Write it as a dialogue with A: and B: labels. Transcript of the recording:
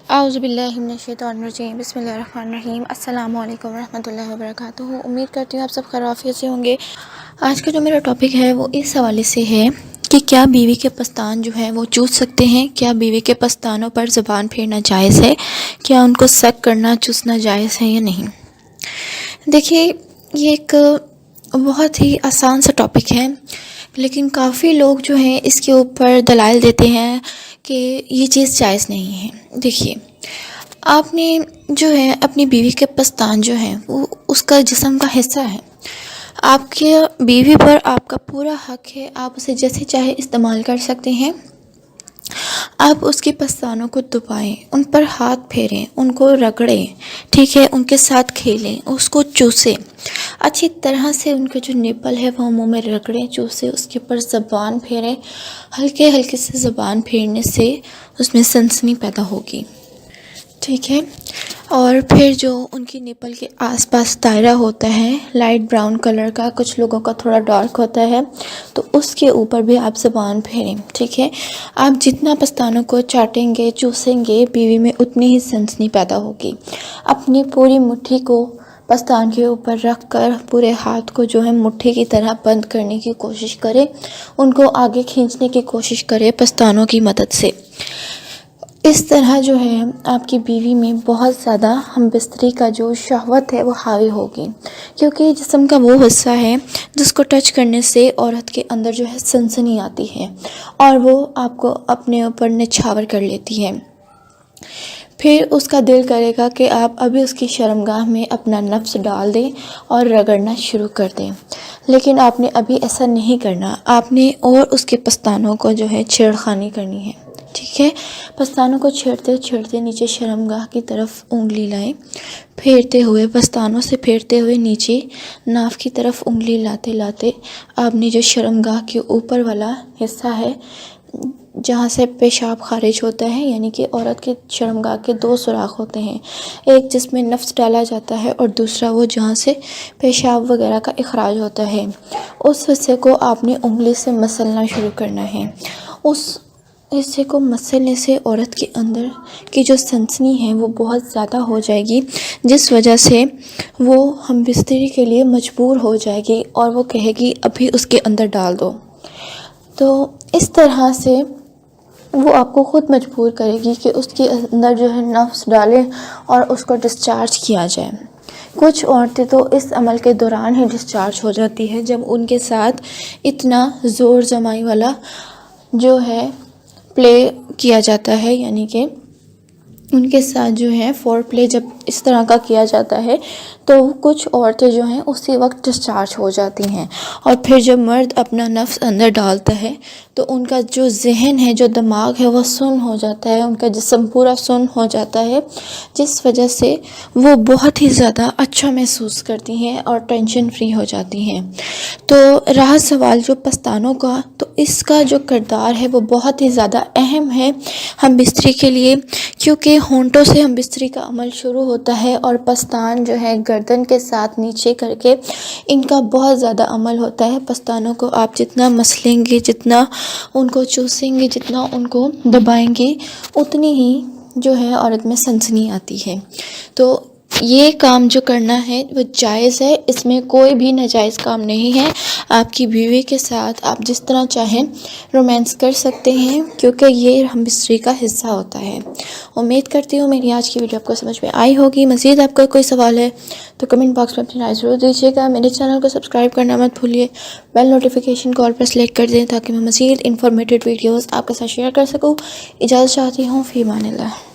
A: اعوذ باللہ من الشیطان الرجیم، بسم اللہ الرحمن الرحیم۔ السلام علیکم ورحمۃ اللہ وبرکاتہ۔ امید کرتی ہوں آپ سب خیر و عافیت سے ہوں گے۔ آج کا جو میرا ٹاپک ہے وہ اس حوالے سے ہے کہ کیا بیوی کے پستان جو ہیں وہ چوس سکتے ہیں؟ کیا بیوی کے پستانوں پر زبان پھیرنا جائز ہے؟ کیا ان کو سک کرنا چوسنا جائز ہے یا نہیں؟ دیکھیے، یہ ایک بہت ہی آسان سا ٹاپک ہے، لیکن کافی لوگ جو ہیں اس کے اوپر دلائل دیتے ہیں کہ یہ چیز جائز نہیں ہے۔ دیکھیے، آپ نے جو ہے اپنی بیوی کے پستان جو ہیں وہ اس کا جسم کا حصہ ہے۔ آپ کے بیوی پر آپ کا پورا حق ہے، آپ اسے جیسے چاہے استعمال کر سکتے ہیں۔ آپ اس کے پستانوں کو دبائیں، ان پر ہاتھ پھیریں، ان کو رگڑیں، ٹھیک ہے، ان کے ساتھ کھیلیں، اس کو چوسیں اچھی طرح سے۔ ان کے جو نپل ہے وہ منہ میں رگڑیں، چوسیں، اس کے اوپر زبان پھیریں۔ ہلکے ہلکے سے زبان پھیرنے سے اس میں سنسنی پیدا ہوگی، ٹھیک ہے۔ اور پھر جو ان کی نپل کے آس پاس دائرہ ہوتا ہے لائٹ براؤن کلر کا، کچھ لوگوں کا تھوڑا ڈارک ہوتا ہے، تو اس کے اوپر بھی آپ زبان پھیریں، ٹھیک ہے۔ آپ جتنا پستانوں کو چاٹیں گے، چوسیں گے، بیوی میں اتنی ہی سنسنی پیدا ہوگی۔ اپنی پوری مٹھی کو پستان کے اوپر رکھ کر پورے ہاتھ کو جو ہے مٹھی کی طرح بند کرنے کی کوشش کرے، ان کو آگے کھینچنے کی کوشش کرے پستانوں کی مدد سے۔ اس طرح جو ہے آپ کی بیوی میں بہت زیادہ ہم بستری کا جو شہوت ہے وہ حاوی ہوگی، کیونکہ جسم کا وہ حصہ ہے جس کو ٹچ کرنے سے عورت کے اندر جو ہے سنسنی آتی ہے اور وہ آپ کو اپنے اوپر نچھاور کر لیتی ہے۔ پھر اس کا دل کرے گا کہ آپ ابھی اس کی شرمگاہ میں اپنا نفس ڈال دیں اور رگڑنا شروع کر دیں، لیکن آپ نے ابھی ایسا نہیں کرنا۔ آپ نے اور اس کے پستانوں کو جو ہے چھیڑخانی کرنی ہے، ٹھیک ہے۔ پستانوں کو چھیڑتے چھیڑتے نیچے شرمگاہ کی طرف انگلی لائیں، پھیرتے ہوئے، پستانوں سے پھیرتے ہوئے نیچے ناف کی طرف انگلی لاتے لاتے آپ نے جو شرمگاہ کے اوپر والا حصہ ہے جہاں سے پیشاب خارج ہوتا ہے، یعنی کہ عورت کے شرمگاہ کے دو سوراخ ہوتے ہیں، ایک جس میں نفس ڈالا جاتا ہے اور دوسرا وہ جہاں سے پیشاب وغیرہ کا اخراج ہوتا ہے، اس حصے کو آپ نے انگلی سے مسلنا شروع کرنا ہے۔ اس حصے کو مسلنے سے عورت کے اندر کی جو سنسنی ہے وہ بہت زیادہ ہو جائے گی، جس وجہ سے وہ ہم بستری کے لیے مجبور ہو جائے گی اور وہ کہے گی ابھی اس کے اندر ڈال دو۔ تو اس طرح سے وہ آپ کو خود مجبور کرے گی کہ اس کے اندر جو ہے نفس ڈالیں اور اس کو ڈسچارج کیا جائے۔ کچھ عورتیں تو اس عمل کے دوران ہی ڈسچارج ہو جاتی ہے جب ان کے ساتھ اتنا زور جمائی والا جو ہے پلے کیا جاتا ہے، یعنی کہ ان کے ساتھ جو ہے فور پلے جب اس طرح کا کیا جاتا ہے تو کچھ عورتیں جو ہیں اسی وقت ڈسچارج ہو جاتی ہیں۔ اور پھر جب مرد اپنا نفس اندر ڈالتا ہے تو ان کا جو ذہن ہے، جو دماغ ہے، وہ سن ہو جاتا ہے، ان کا جسم پورا سن ہو جاتا ہے، جس وجہ سے وہ بہت ہی زیادہ اچھا محسوس کرتی ہیں اور ٹینشن فری ہو جاتی ہیں۔ تو رہا سوال جو پستانوں کا، تو اس کا جو کردار ہے وہ بہت ہی زیادہ اہم ہے ہم بستری کے لیے، کیونکہ ہونٹوں سے ہم بستری کا عمل شروع ہوتا ہے اور پستان جو ہے گردن کے ساتھ نیچے کر کے ان کا بہت زیادہ عمل ہوتا ہے۔ پستانوں کو آپ جتنا مسلیں گے، جتنا ان کو چوسیں گے، جتنا ان کو دبائیں گے، اتنی ہی جو ہے عورت میں سنسنی آتی ہے۔ تو یہ کام جو کرنا ہے وہ جائز ہے، اس میں کوئی بھی ناجائز کام نہیں ہے۔ آپ کی بیوی کے ساتھ آپ جس طرح چاہیں رومانس کر سکتے ہیں، کیونکہ یہ ہم بستری کا حصہ ہوتا ہے۔ امید کرتی ہوں میری آج کی ویڈیو آپ کو سمجھ میں آئی ہوگی۔ مزید آپ کا کوئی سوال ہے تو کمنٹ باکس میں اپنی رائے ضرور دیجیے گا۔ میرے چینل کو سبسکرائب کرنا مت بھولیے، بیل نوٹیفیکیشن کو آل پر سلیکٹ کر دیں تاکہ میں مزید انفارمیٹیو ویڈیوز آپ کے ساتھ شیئر کر سکوں۔ اجازت چاہتی ہوں، فی امان اللہ۔